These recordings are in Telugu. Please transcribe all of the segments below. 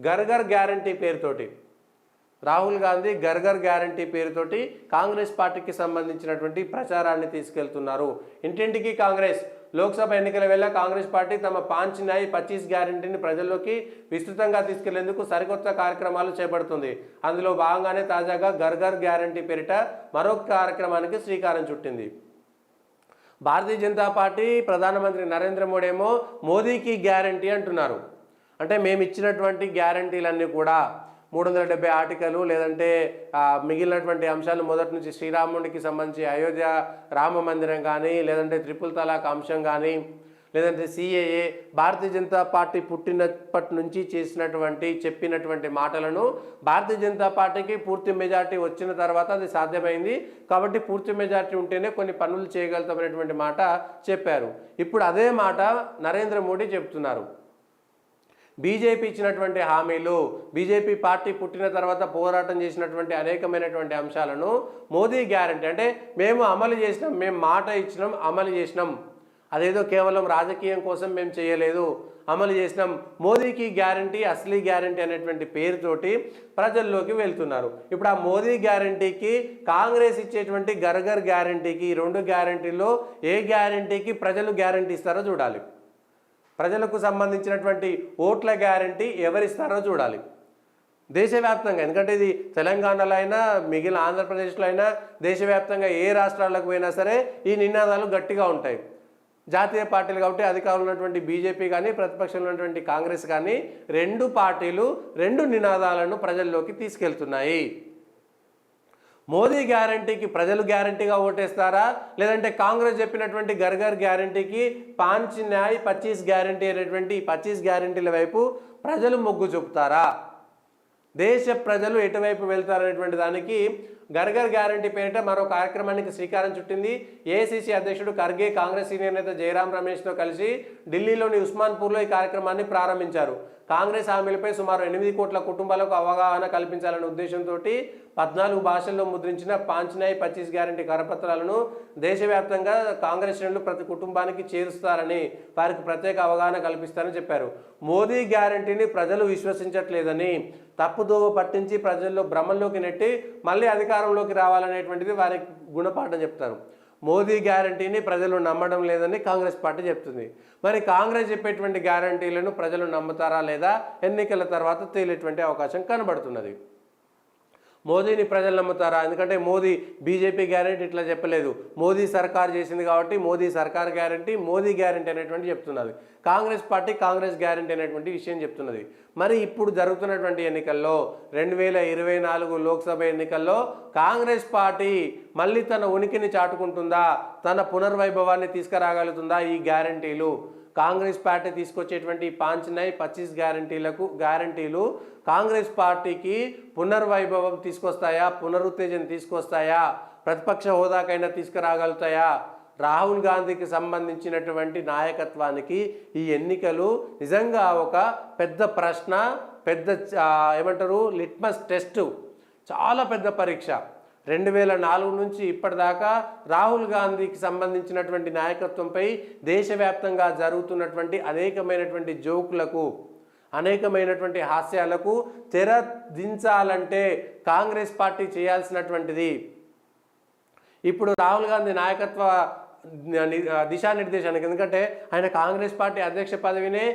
గర్గర్ గ్యారంటీ పేరుతోటి రాహుల్ గాంధీ గర్గర్ గ్యారంటీ పేరుతోటి కాంగ్రెస్ పార్టీకి సంబంధించినటువంటి ప్రచారాన్ని తీసుకెళ్తున్నారు. ఇంటింటికి కాంగ్రెస్. లోక్సభ ఎన్నికల వేళ కాంగ్రెస్ పార్టీ తమ 5 న్యాయ్ 25 గ్యారంటీని ప్రజల్లోకి విస్తృతంగా తీసుకెళ్లేందుకు సరికొత్త కార్యక్రమాలు చేపడుతుంది. అందులో భాగంగానే తాజాగా గర్గర్ గ్యారంటీ పేరిట మరొక కార్యక్రమానికి శ్రీకారం చుట్టింది. భారతీయ జనతా పార్టీ ప్రధానమంత్రి నరేంద్ర మోడీ ఏమో మోదీకి గ్యారంటీ అంటున్నారు. అంటే మేము ఇచ్చినటువంటి గ్యారంటీలన్నీ కూడా 370 ఆర్టికలు లేదంటే మిగిలినటువంటి అంశాలు మొదటి నుంచి శ్రీరాముడికి సంబంధించి అయోధ్య రామ మందిరం కానీ లేదంటే ట్రిపుల్ తలాక్ అంశం కానీ లేదంటే సిఏఏ భారతీయ జనతా పార్టీ పుట్టినప్పటి నుంచి చెప్పినటువంటి మాటలను భారతీయ జనతా పార్టీకి పూర్తి మెజార్టీ వచ్చిన తర్వాత అది సాధ్యమైంది. కాబట్టి పూర్తి మెజార్టీ ఉంటేనే కొన్ని పనులు చేయగలుగుతామనేటువంటి మాట చెప్పారు. ఇప్పుడు అదే మాట నరేంద్ర మోడీ చెప్తున్నారు. బీజేపీ ఇచ్చినటువంటి హామీలు, బీజేపీ పార్టీ పుట్టిన తర్వాత పోరాటం చేసినటువంటి అనేకమైనటువంటి అంశాలను మోదీ గ్యారంటీ అంటే మేము అమలు చేసినాం, మేము మాట ఇచ్చినాం, అమలు చేసినాం, అదేదో కేవలం రాజకీయం కోసం మేము చేయలేదు, అమలు చేసినాం, మోదీకి గ్యారంటీ అసలీ గ్యారంటీ అనేటువంటి పేరుతోటి ప్రజల్లోకి వెళ్తున్నారు. ఇప్పుడు ఆ మోదీ గ్యారంటీకి కాంగ్రెస్ ఇచ్చేటువంటి గర్గర్ గ్యారంటీకి ఈ 2 గ్యారంటీల్లో ఏ గ్యారంటీకి ప్రజలు గ్యారంటీ ఇస్తారో చూడాలి. ప్రజలకు సంబంధించినటువంటి ఓట్ల గ్యారంటీ ఎవరిస్తారో చూడాలి దేశవ్యాప్తంగా. ఎందుకంటే ఇది తెలంగాణలో అయినా మిగిలిన ఆంధ్రప్రదేశ్లో అయినా దేశవ్యాప్తంగా ఏ రాష్ట్రాలకు పోయినా సరే ఈ నినాదాలు గట్టిగా ఉంటాయి. జాతీయ పార్టీలు కాబట్టి అధికారంలో ఉన్నటువంటి బీజేపీ కానీ ప్రతిపక్షంలో ఉన్నటువంటి కాంగ్రెస్ కానీ 2 పార్టీలు 2 నినాదాలను ప్రజల్లోకి తీసుకెళ్తున్నాయి. మోదీ గ్యారంటీకి ప్రజలు గ్యారంటీగా ఓటేస్తారా, లేదంటే కాంగ్రెస్ చెప్పినటువంటి గర్గర్ గ్యారంటీకి 5 న్యాయ్ 25 గ్యారంటీ అనేటువంటి 25 గ్యారంటీల వైపు ప్రజలు మొగ్గు చూపుతారా, దేశ ప్రజలు ఎటువైపు వెళ్తారనేటువంటి దానికి గర్గర్ గ్యారంటీ పేరిట మరో కార్యక్రమానికి శ్రీకారం చుట్టింది. ఏఐసీసీ అధ్యక్షుడు ఖర్గే కాంగ్రెస్ సీనియర్ నేత జయరాం రమేష్తో కలిసి ఢిల్లీలోని ఉస్మాన్పూర్లో ఈ కార్యక్రమాన్ని ప్రారంభించారు. కాంగ్రెస్ హామీలపై సుమారు 8 కోట్ల కుటుంబాలకు అవగాహన కల్పించాలనే ఉద్దేశంతో 14 భాషల్లో ముద్రించిన 5 న్యాయ్ 25 గ్యారంటీ కరపత్రాలను దేశవ్యాప్తంగా కాంగ్రెస్ శ్రేణులు ప్రతి కుటుంబానికి చేరుస్తారని, వారికి ప్రత్యేక అవగాహన కల్పిస్తారని చెప్పారు. మోదీ గ్యారంటీని ప్రజలు విశ్వసించట్లేదని, తప్పుదోవ పట్టించి ప్రజల్లో భ్రమంలోకి నెట్టి మళ్ళీ అధికారంలోకి రావాలనేటువంటిది వారి గుణపాఠం చెప్తారు. మోదీ గ్యారంటీని ప్రజలు నమ్మడం లేదని కాంగ్రెస్ పార్టీ చెప్తుంది. మరి కాంగ్రెస్ చెప్పేటువంటి గ్యారంటీలను ప్రజలు నమ్ముతారా లేదా ఎన్నికల తర్వాత తేలేటువంటి అవకాశం కనబడుతున్నది. మోదీని ప్రజలు నమ్ముతారా? ఎందుకంటే మోదీ బీజేపీ గ్యారంటీ ఇట్లా చెప్పలేదు, మోదీ సర్కార్ చేసింది కాబట్టి మోదీ సర్కార్ గ్యారంటీ, మోదీ గ్యారంటీ అనేటువంటి చెప్తున్నది. కాంగ్రెస్ పార్టీ కాంగ్రెస్ గ్యారంటీ అనేటువంటి విషయం చెప్తున్నది. మరి ఇప్పుడు జరుగుతున్నటువంటి ఎన్నికల్లో 2024 లోక్సభ ఎన్నికల్లో కాంగ్రెస్ పార్టీ మళ్ళీ తన ఉనికిని చాటుకుంటుందా, తన పునర్వైభవాన్ని తీసుకురాగలుగుతుందా? ఈ గ్యారంటీలు కాంగ్రెస్ పార్టీ తీసుకొచ్చేటువంటి 5 న్యాయ్ 25 గ్యారంటీలు కాంగ్రెస్ పార్టీకి పునర్వైభవం తీసుకొస్తాయా, పునరుత్తేజం తీసుకొస్తాయా, ప్రతిపక్ష హోదాకైనా తీసుకురాగలుగుతాయా? రాహుల్ గాంధీకి సంబంధించినటువంటి నాయకత్వానికి ఈ ఎన్నికలు నిజంగా ఒక పెద్ద ప్రశ్న, పెద్ద ఏమంటారు లిట్మస్ టెస్ట్, చాలా పెద్ద పరీక్ష. 2004 నుంచి ఇప్పటిదాకా రాహుల్ గాంధీకి సంబంధించినటువంటి నాయకత్వంపై దేశవ్యాప్తంగా జరుగుతున్నటువంటి అనేకమైనటువంటి జోకులకు, అనేకమైనటువంటి హాస్యాలకు తెర దించాలంటే కాంగ్రెస్ పార్టీ చేయాల్సినటువంటిది ఇప్పుడు రాహుల్ గాంధీ నాయకత్వ దిశానిర్దేశానికి. ఎందుకంటే ఆయన కాంగ్రెస్ పార్టీ అధ్యక్ష పదవినే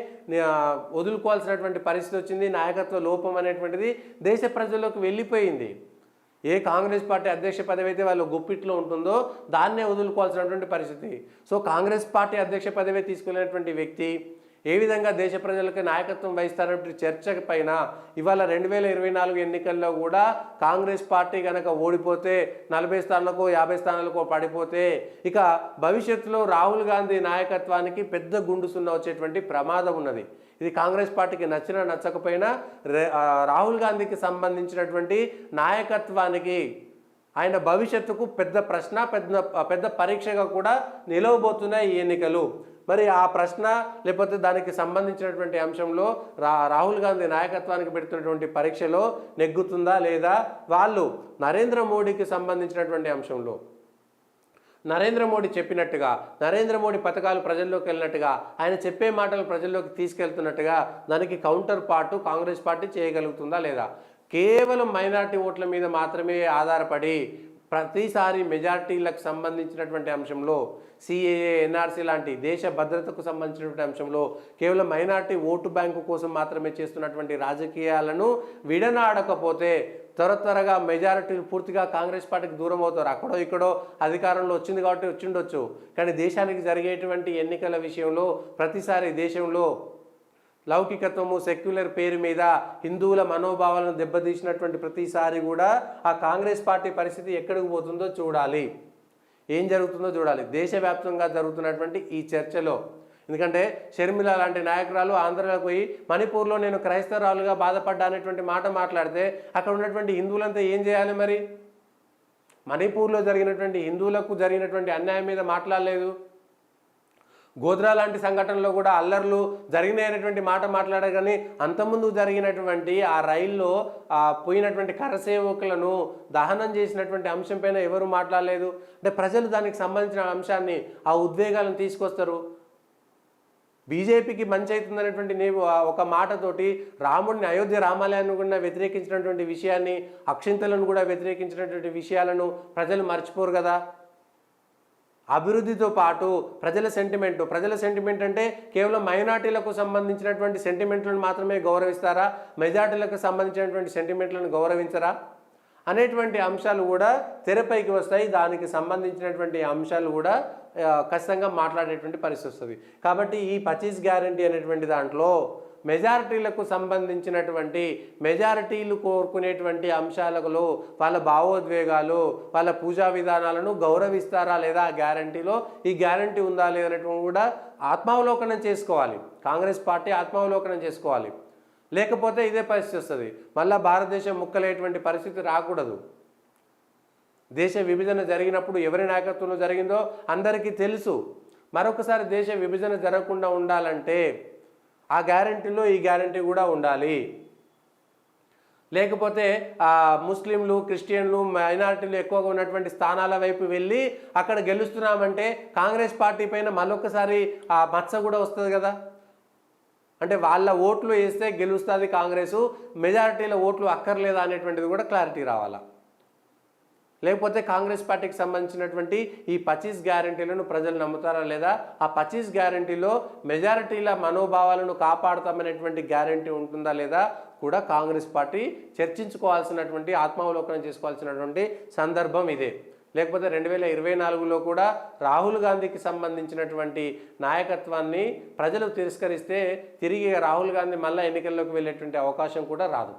వదులుకోవాల్సినటువంటి పరిస్థితి వచ్చింది. నాయకత్వ లోపం అనేటువంటిది దేశ ప్రజల్లోకి వెళ్ళిపోయింది. ఏ కాంగ్రెస్ పార్టీ అధ్యక్ష పదవి అయితే వాళ్ళు గుప్పిట్లో ఉంటుందో దాన్నే వదులుకోవాల్సినటువంటి పరిస్థితి. సో కాంగ్రెస్ పార్టీ అధ్యక్ష పదవి తీసుకునేటువంటి వ్యక్తి ఏ విధంగా దేశ ప్రజలకు నాయకత్వం వహిస్తారనే చర్చ పైన ఇవాళ 2024 ఎన్నికల్లో కూడా కాంగ్రెస్ పార్టీ కనుక ఓడిపోతే 40 స్థానాలకు 50 స్థానాలకు పడిపోతే ఇక భవిష్యత్తులో రాహుల్ గాంధీ నాయకత్వానికి పెద్ద గుండు సున్నా వచ్చేటువంటి ప్రమాదం ఉన్నది. ఇది కాంగ్రెస్ పార్టీకి నచ్చినా నచ్చకపోయినా రాహుల్ గాంధీకి సంబంధించినటువంటి నాయకత్వానికి, ఆయన భవిష్యత్తుకు పెద్ద ప్రశ్న, పెద్ద పరీక్షగా కూడా నిలవబోతున్నాయి ఈ ఎన్నికలు. మరి ఆ ప్రశ్న లేకపోతే దానికి సంబంధించినటువంటి అంశంలో రాహుల్ గాంధీ నాయకత్వానికి పెడుతున్నటువంటి పరీక్షలో నెగ్గుతుందా లేదా, వాళ్ళు నరేంద్ర మోడీకి సంబంధించినటువంటి అంశంలో నరేంద్ర మోడీ చెప్పినట్టుగా, నరేంద్ర మోడీ పథకాలు ప్రజల్లోకి వెళ్ళినట్టుగా, ఆయన చెప్పే మాటలు ప్రజల్లోకి తీసుకెళ్తున్నట్టుగా దానికి కౌంటర్ పార్ట్ కాంగ్రెస్ పార్టీ చేయగలుగుతుందా లేదా? కేవలం మైనారిటీ ఓట్ల మీద మాత్రమే ఆధారపడి ప్రతిసారి మెజార్టీలకు సంబంధించినటువంటి అంశంలో సిఏఏ, ఎన్ఆర్సీ లాంటి దేశ భద్రతకు సంబంధించినటువంటి అంశంలో కేవలం మైనార్టీ ఓటు బ్యాంకు కోసం మాత్రమే చేస్తున్నటువంటి రాజకీయాలను విడనాడకపోతే త్వరగా మెజారిటీలు పూర్తిగా కాంగ్రెస్ పార్టీకి దూరం అవుతారు. అక్కడో ఇక్కడో అధికారంలో వచ్చింది కాబట్టి వచ్చిండొచ్చు, కానీ దేశానికి జరిగేటువంటి ఎన్నికల విషయంలో ప్రతిసారి దేశంలో లౌకికత్వము, సెక్యులర్ పేరు మీద హిందువుల మనోభావాలను దెబ్బతీసినటువంటి ప్రతిసారి కూడా ఆ కాంగ్రెస్ పార్టీ పరిస్థితి ఎక్కడికి పోతుందో చూడాలి, ఏం జరుగుతుందో చూడాలి దేశవ్యాప్తంగా జరుగుతున్నటువంటి ఈ చర్చలో. ఎందుకంటే షర్మిల లాంటి నాయకురాలు ఆంధ్రలోకి పోయి మణిపూర్లో నేను క్రైస్తవురాలుగా బాధపడ్డా అనేటువంటి మాట మాట్లాడితే అక్కడ ఉన్నటువంటి హిందువులంతా ఏం చేయాలి మరి? మణిపూర్లో జరిగినటువంటి హిందువులకు జరిగినటువంటి అన్యాయం మీద మాట్లాడలేదు. గోధ్రా లాంటి సంఘటనలో కూడా అల్లర్లు జరిగినాయనేటువంటి మాట మాట్లాడారు, కానీ అంతకుముందు జరిగినటువంటి ఆ రైల్లో పోయినటువంటి కరసేవకులను దహనం చేసినటువంటి అంశం పైన ఎవరు మాట్లాడలేదు. అంటే ప్రజలు దానికి సంబంధించిన అంశాన్ని, ఆ ఉద్వేగాలను తీసుకొస్తారు. బీజేపీకి మంచి అవుతుందనేటువంటి నీవు ఒక మాటతోటి రాముడిని, అయోధ్య రామాలయాన్ని కూడా వ్యతిరేకించినటువంటి విషయాన్ని, అక్షింతలను కూడా వ్యతిరేకించినటువంటి విషయాలను ప్రజలు మర్చిపోరు కదా. అభివృద్ధితో పాటు ప్రజల సెంటిమెంట్ అంటే కేవలం మైనార్టీలకు సంబంధించినటువంటి సెంటిమెంట్లను మాత్రమే గౌరవిస్తారా, మెజార్టీలకు సంబంధించినటువంటి సెంటిమెంట్లను గౌరవించరా అనేటువంటి అంశాలు కూడా తెరపైకి వస్తాయి. దానికి సంబంధించినటువంటి అంశాలు కూడా ఖచ్చితంగా మాట్లాడేటువంటి పరిస్థితి వస్తుంది. కాబట్టి ఈ 25 గ్యారంటీ అనేటువంటి దాంట్లో మెజారిటీలకు సంబంధించినటువంటి మెజారిటీలు కోరుకునేటువంటి అంశాలలో వాళ్ళ భావోద్వేగాలు, వాళ్ళ పూజా విధానాలను గౌరవిస్తారా లేదా గ్యారంటీలో, ఈ గ్యారంటీ ఉందా లేదనేటువంటి కూడా ఆత్మావలోకనం చేసుకోవాలి. కాంగ్రెస్ పార్టీ ఆత్మావలోకనం చేసుకోవాలి. లేకపోతే ఇదే పరిస్థితి వస్తుంది. మళ్ళీ భారతదేశం ముక్కలేటువంటి పరిస్థితి రాకూడదు. దేశ విభజన జరిగినప్పుడు ఎవరి నాయకత్వంలో జరిగిందో అందరికీ తెలుసు. మరొకసారి దేశ విభజన జరగకుండా ఉండాలంటే ఆ గ్యారంటీలో ఈ గ్యారంటీ కూడా ఉండాలి. లేకపోతే ముస్లింలు, క్రిస్టియన్లు, మైనారిటీలు ఎక్కువగా ఉన్నటువంటి స్థానాల వైపు వెళ్ళి అక్కడ గెలుస్తున్నామంటే కాంగ్రెస్ పార్టీ పైన మరొకసారి ఆ మచ్చ కూడా వస్తుంది కదా. అంటే వాళ్ళ ఓట్లు వేస్తే గెలుస్తుంది కాంగ్రెసు, మెజారిటీల ఓట్లు అక్కర్లేదా అనేటువంటిది కూడా క్లారిటీ రావాలా. లేకపోతే కాంగ్రెస్ పార్టీకి సంబంధించినటువంటి ఈ 25 గ్యారంటీలను ప్రజలు నమ్ముతారా లేదా, ఆ 25 గ్యారంటీలో మెజారిటీల మనోభావాలను కాపాడతామనేటువంటి గ్యారంటీ ఉంటుందా లేదా కూడా కాంగ్రెస్ పార్టీ చర్చించుకోవాల్సినటువంటి, ఆత్మావలోకనం చేసుకోవాల్సినటువంటి సందర్భం ఇదే. లేకపోతే 2024లో కూడా రాహుల్ గాంధీకి సంబంధించినటువంటి నాయకత్వాన్ని ప్రజలు తిరస్కరిస్తే తిరిగి రాహుల్ గాంధీ మళ్ళీ ఎన్నికల్లోకి వెళ్ళేటువంటి అవకాశం కూడా రాదు.